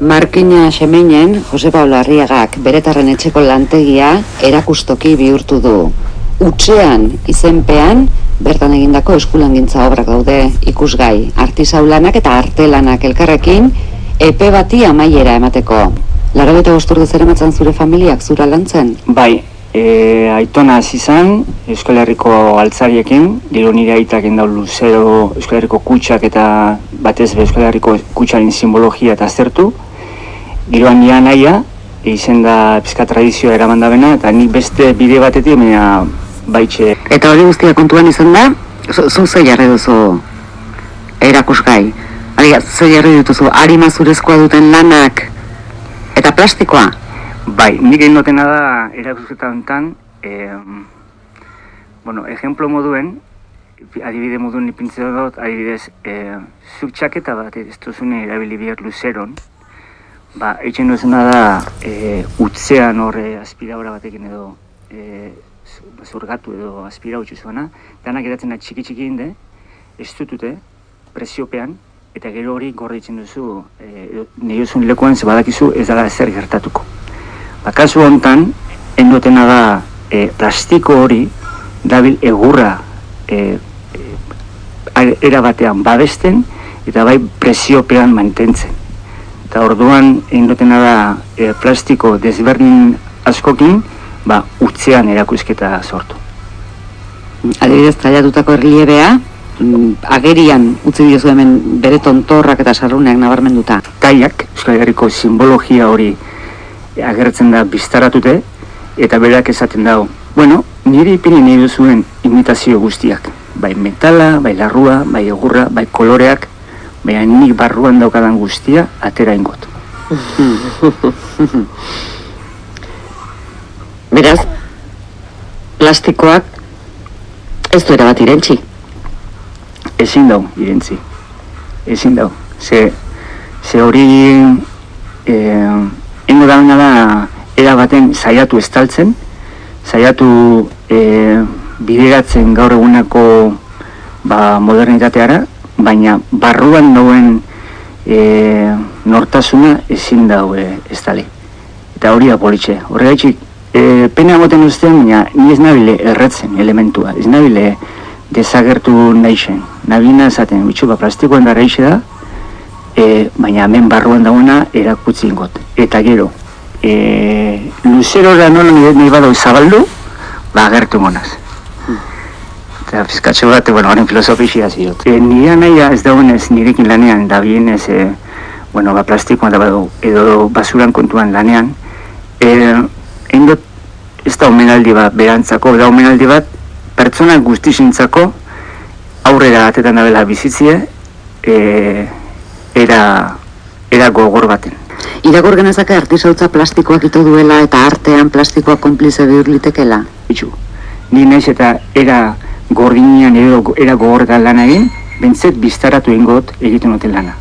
Markina Xemeinen, Jose Pablo Arriagak beretarren etxeko lantegia erakustoki bihurtu du. Utxean, izenpean, bertan egindako eskulangintza obrak daude ikusgai, artisaulanak eta artelanak elkarrekin epe bati amaiera emateko. 85 urte zeramatzan zure familiak zura lantzen? Bai, aitona hasi izan Euskal Herriko altzariekin, gero nire aitaken dau luzero Euskal Herriko kutxak eta batez be Euskal Herriko kutxaren simbologia eta aztertu. Gero nire anaia, izen da pizka tradizioa eramandabena, eta nik beste bide batetik, baina baitxe. Eta hori guztia kontuan izan da, zu ze jarri duzu erakusgai? Ze jarri dituzu, arima zurezkoa duten lanak eta plastikoa? Bai, nik egin dutena da erakusketa honetan, ejemplo moduen, adibide moduen ipintzen dut, adibidez, zuk txaketa bat ez duzune erabili behar luzeron, eitzen duzuna da utzean horre aspiradora batekin edo zurgatu edo aspira utxu zuena, danak eratzen da txiki inde, ez dutute, presiopean, eta gero hori gorditzen duzu, nire zuen lekuan ze badakizu ez dara zer gertatuko. Kasu honetan, endotena da plastiko hori dabil egurra era batean babesten eta bai presiopean mantentzen. Eta orduan endotena da plastiko desberdin askokin utzean erakusketa sortu. Adibidez, traiatutako erliebea, agerian utzi diozu hemen bere tontorrak eta sarruneak nabarmenduta. Taiak, Euskal Herriko simbologia hori agertzen da biztaratute, eta berak esaten dago. Niri ipini nahi duzuen imitazio guztiak. Bai metala, bai larrua, bai egurra, bai koloreak, baina nik barruan daukadan guztia atera ingot. Beraz, plastikoak ez du erabat irentzi. Ezin dau irentzi. Ezin dau. Ze hori ingo dauna da era baten saiatu estaltzen, saiatu bideratzen gaur egunako modernitateara, baina barruan dauen nortasuna ezin dau estali. Eta hori da politxe. Horregatik, pena moten ustean, baina ni ez nabile erretzen elementua, ez nabile desagertu naixen. Nabina esaten, plastikoen dara ixe da, baina hemen barruan dauna erakutzi ingot. Eta gero, luzerora nola nahi badau zabaldu, agertu monaz. Eta pizkatxo bat, horren filosofia ziot. Nire nahia ez dagoenez nirekin lanean, da bienez, plastikoan da badau, edo basuran kontuan lanean, endot ez da omenaldi bat berantzako, da omenaldi bat pertsona guztizintzako aurrera atetan dabela bizitzie, era gogor baten. Irakur genezake artisautza plastikoak ito duela eta artean plastikoak konplize bihur litekela? Ni naiz eta era gordinean edo era gogorretan lan egin, bentzet biztaratu ingot egiten duten lana.